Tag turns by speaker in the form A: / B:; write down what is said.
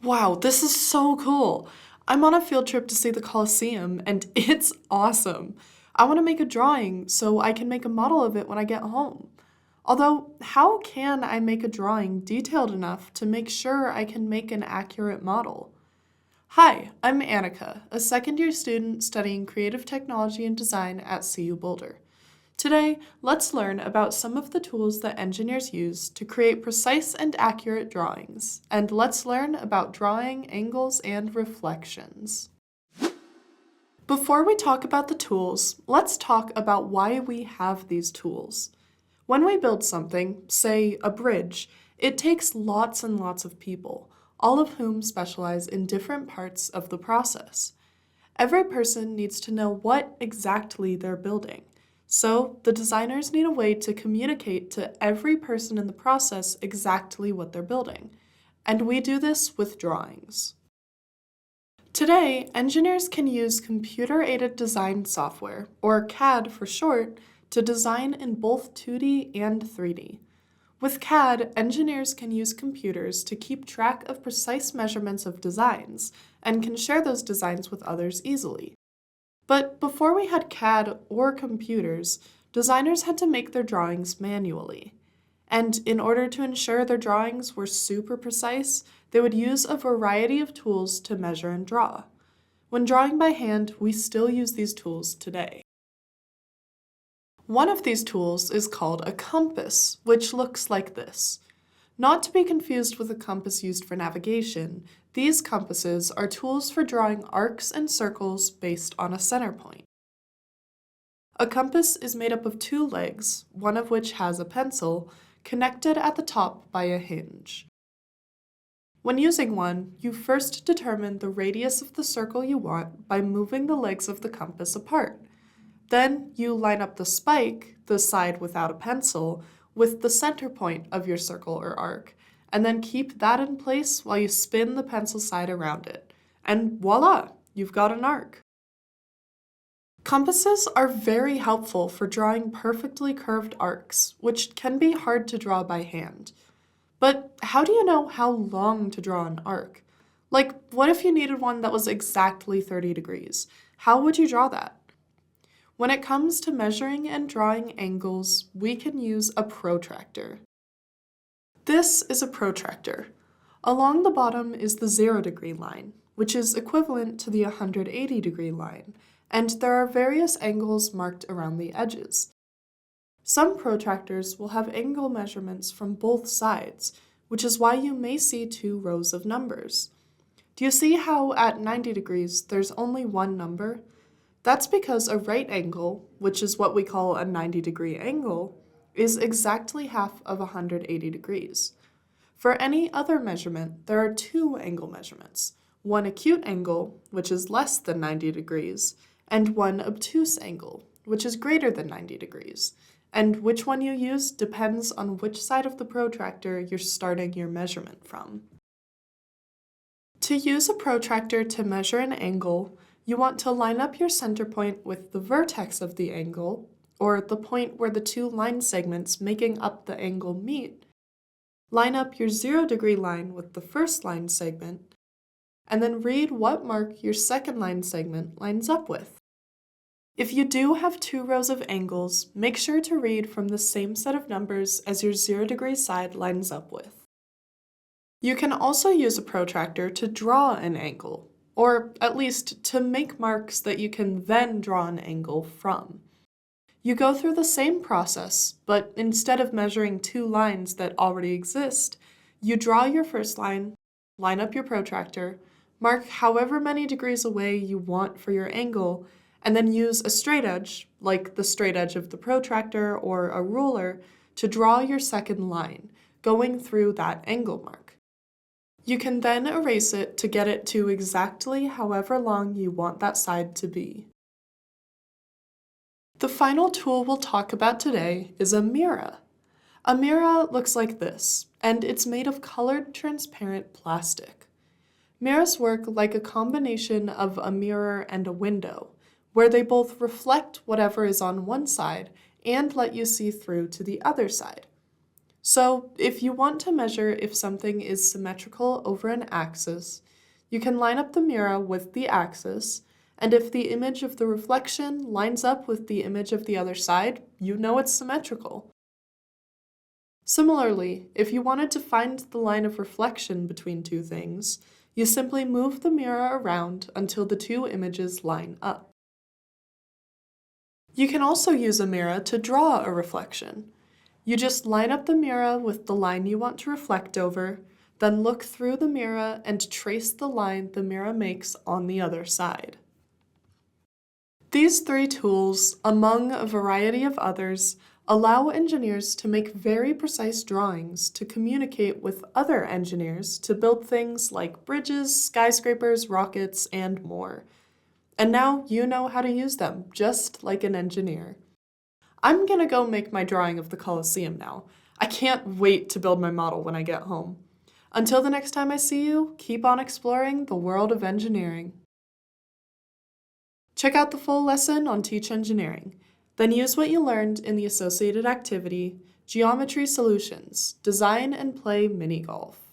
A: Wow, this is so cool. I'm on a field trip to see the Colosseum, and it's awesome. I want to make a drawing so I can make a model of it when I get home. Although, how can I make a drawing detailed enough to make sure I can make an accurate model? Hi, I'm Annika, a second year student studying creative technology and design at CU Boulder. Today, let's learn about some of the tools that engineers use to create precise and accurate drawings, and let's learn about drawing angles and reflections. Before we talk about the tools, let's talk about why we have these tools. When we build something, say a bridge, it takes lots and lots of people, all of whom specialize in different parts of the process. Every person needs to know what exactly they're building. So, the designers need a way to communicate to every person in the process exactly what they're building. And we do this with drawings. Today, engineers can use computer-aided design software, or CAD for short, to design in both 2D and 3D. With CAD, engineers can use computers to keep track of precise measurements of designs, and can share those designs with others easily. But before we had CAD or computers, designers had to make their drawings manually. And in order to ensure their drawings were super precise, they would use a variety of tools to measure and draw. When drawing by hand, we still use these tools today. One of these tools is called a compass, which looks like this. Not to be confused with a compass used for navigation, these compasses are tools for drawing arcs and circles based on a center point. A compass is made up of two legs, one of which has a pencil, connected at the top by a hinge. When using one, you first determine the radius of the circle you want by moving the legs of the compass apart. Then you line up the spike, the side without a pencil, with the center point of your circle or arc, and then keep that in place while you spin the pencil side around it. And voila, you've got an arc. Compasses are very helpful for drawing perfectly curved arcs, which can be hard to draw by hand. But how do you know how long to draw an arc? Like, what if you needed one that was exactly 30 degrees? How would you draw that? When it comes to measuring and drawing angles, we can use a protractor. This is a protractor. Along the bottom is the 0-degree line, which is equivalent to the 180-degree line, and there are various angles marked around the edges. Some protractors will have angle measurements from both sides, which is why you may see two rows of numbers. Do you see how at 90 degrees there's only one number? That's because a right angle, which is what we call a 90-degree angle, is exactly half of 180 degrees. For any other measurement, there are two angle measurements, one acute angle, which is less than 90 degrees, and one obtuse angle, which is greater than 90 degrees. And which one you use depends on which side of the protractor you're starting your measurement from. To use a protractor to measure an angle, you want to line up your center point with the vertex of the angle, or the point where the two line segments making up the angle meet. Line up your 0-degree line with the first line segment, and then read what mark your second line segment lines up with. If you do have two rows of angles, make sure to read from the same set of numbers as your 0-degree side lines up with. You can also use a protractor to draw an angle, or at least to make marks that you can then draw an angle from. You go through the same process, but instead of measuring two lines that already exist, you draw your first line, line up your protractor, mark however many degrees away you want for your angle, and then use a straight edge, like the straight edge of the protractor or a ruler, to draw your second line, going through that angle mark. You can then erase it to get it to exactly however long you want that side to be. The final tool we'll talk about today is a Mira. A Mira looks like this, and it's made of colored transparent plastic. Miras work like a combination of a mirror and a window, where they both reflect whatever is on one side and let you see through to the other side. So, if you want to measure if something is symmetrical over an axis, you can line up the mirror with the axis, and if the image of the reflection lines up with the image of the other side, you know it's symmetrical. Similarly, if you wanted to find the line of reflection between two things, you simply move the mirror around until the two images line up. You can also use a mirror to draw a reflection. You just line up the mirror with the line you want to reflect over, then look through the mirror and trace the line the mirror makes on the other side. These three tools, among a variety of others, allow engineers to make very precise drawings to communicate with other engineers to build things like bridges, skyscrapers, rockets, and more. And now you know how to use them, just like an engineer. I'm gonna go make my drawing of the Colosseum now. I can't wait to build my model when I get home. Until the next time I see you, keep on exploring the world of engineering. Check out the full lesson on Teach Engineering. Then use what you learned in the associated activity, Geometry Solutions, Design and Play Mini Golf.